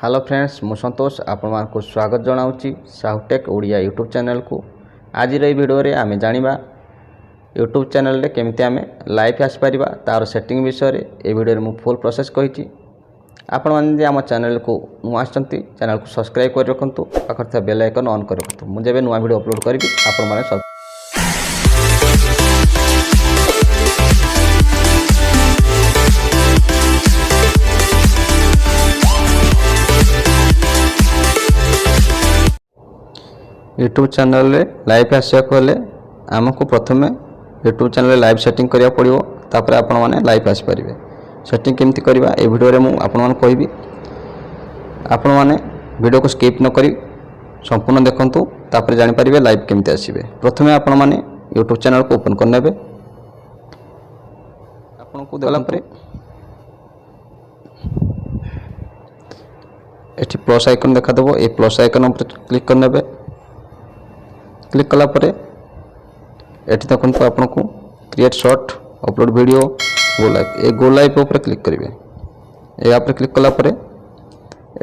Hello friends मु संतोष आपण को स्वागत जनाऊँगी साहुटेक ओडिया यूट्यूब चैनल को। आज वीडियो रे आमे जानिबा यूट्यूब चैनल रे केमिति आमे लाइव आसपार तार सेटिंग विषय रे ए वीडियो रे मु फुल प्रोसेस कही। आपण माने आम चैनल को नुआ आछंती चैनल को सब्सक्राइब कर रखंतु, पाखर था बेल आइकन ऑन कर रखंतु। मु जेबे नुआ वीडियो अपलोड करी आपण माने सब यूट्यूब चैनल रे लाइव आसिया को आमको प्रथमे यूट्यूब चैनल लाइव सेटिंग करिया पड़िवो, तापर आपण माने लाइव आसि परिबे। सेटिंग केमती करबा ए वीडियो रे मु आपण मान कहबी। आपण माने वीडियो को स्किप न करी संपूर्ण देखंतु, तापर जानि परिबे लाइव केमती आसीबे। प्रथमे आपण माने यूट्यूब चैनल को ओपन करनेबे। आपण को देला परे एठी प्लस आइकन देखा देबो। ए प्लस आइकन पर क्लिक करनेबे। क्लिक कला परे एठी देखो तो आपन को create short upload video go live ऊपर क्लिक करेंगे। या पर क्लिक कला परे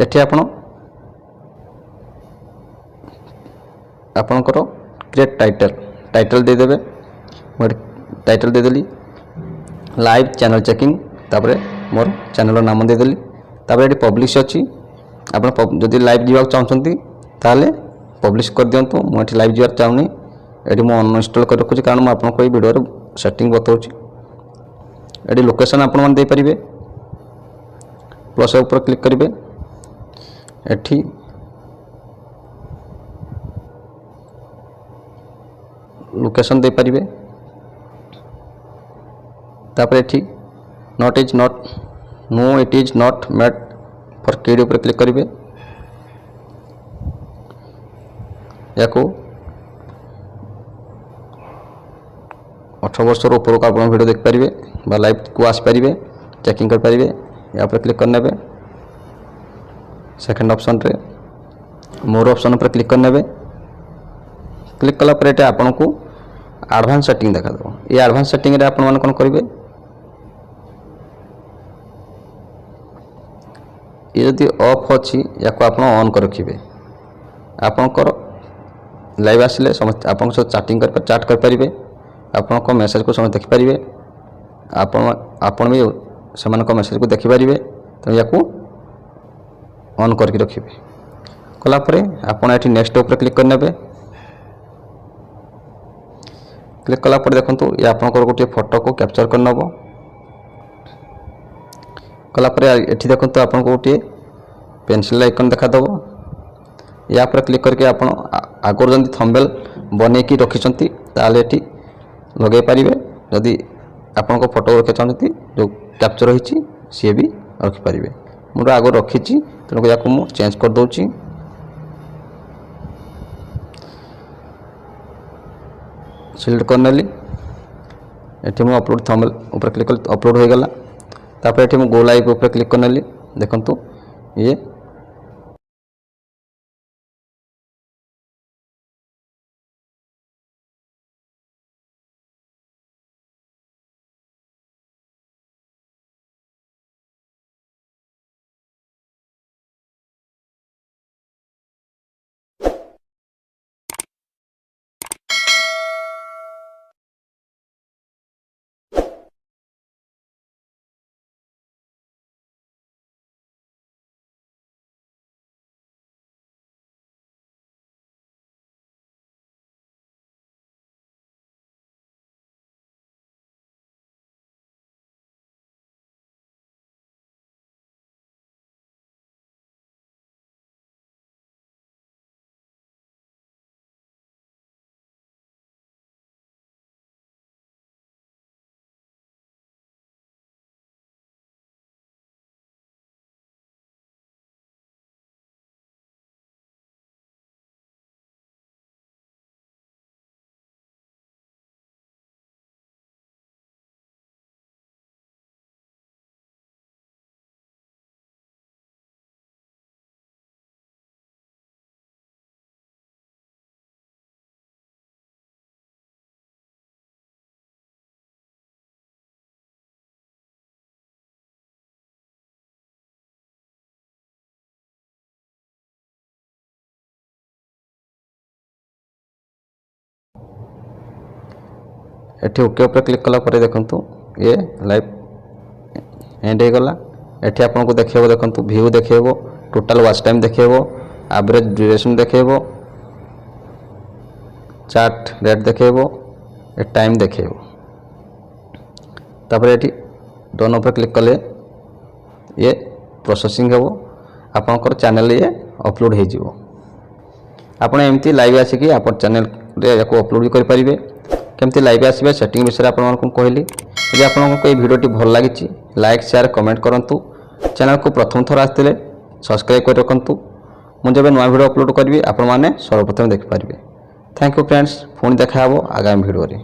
एठी आपणकर क्रिएट टाइटल दे देबे। टाइटल दे देली लाइव चैनल चेकिंग, तापर मोर चैनल नाम दे देली। तापर एठी पब्लिश अछि, आपन जदि लाइव जीवा चाहछंती ताले पब्लिश कर दियंतु। मु एठी लाइव जीवा चाहूनी, एठी मु अनइंस्टॉल कर रखुची कारण मु आपन को ए वीडियो रे सेटिंग बताउची। एठी लोकेशन आपन मन दे परिबे। प्लस ऊपर क्लिक करिवे। एठी लोकेशन दे परिबे। तापर एठी not know it is not made for kid ऊपर क्लिक करिवे। याको 18 वर्ष ऊपर का आप वीडियो देख पारे बा लाइव को आसपारे चेकिंग कर पारे। यहाँ पर क्लिक करने सेकेंड ऑप्शन रे मोर ऑप्शन पर क्लिक करने। क्लिक कला पर आपन को एडवांस सेटिंग देखा दो। ये एडवांस सेटिंग रे आपन मान कोन करिवे, ये जदि ऑफ अछि याको आपन ऑन कर रखिबे। आपनकर लाइव आसिले समस्त आपन सह चैट कर पारिबे। आपन को मेसेज को समस्त देखि पारिबे। आपन भी समान को मेसेज को देखि पारिबे। तो याको ऑन करके रखिबे। कला परे आपन एठी नेक्स्ट ऊपर क्लिक करनेबे। क्लिक कला पर देखंतु या आपन को गोटे फोटो को कैप्चर कर नबो। कला परे एठी देखंतु आपन को गोटे पेंसिल आइकन देखा दबो। या पर क्लिक करके आपन आगर जंदी थंबनेल बने की रखिसंती ताले एठी लगे पारिबे। जदि आपन को फोटो रखे चाहती जो कैप्चर होईची सी भी रखि पारिबे। मोर आगर रखिची तेणु याको मु चेंज कर दोची। सिलेक्ट करनेली एठी मु अपलोड थंबनेल ऊपर क्लिक कर अपलोड हो गला। तापर एठी मु गो लाइव ऊपर क्लिक करनेली। देखंतु ये एठी ओके ऊपर क्लिक कला पर देखंतु ये लाइव एंड हो गला। एठी आपनको देखियो देखंतु व्यू देखियो टोटल वॉच टाइम देखियो एवरेज ड्यूरेशन देखियो चार्ट रेट देखियो ए टाइम देखियो। तापर एठी डन ऊपर क्लिक कले ये प्रोसेसिंग हेबो आपनकर चैनल ये अपलोड हो जिवो। आपण एमती लाइव आसिकी आप चैनल रे याको अपलोड भी करि परिबे। केमती लाइव आसीबे सेटिंग विषय आपन मानकु कहली। यदि आपनको ये वीडियोटी भल लागिछि लाइक शेयर कमेंट करंतु। चैनल को प्रथम थर आस्तिले सब्सक्राइब कर रखंतु। मु जब नया वीडियो अपलोड करी आपण माने सर्वप्रथम देख पारिबे। Thank you friends. पुणी देखा आगामी वीडियो रे।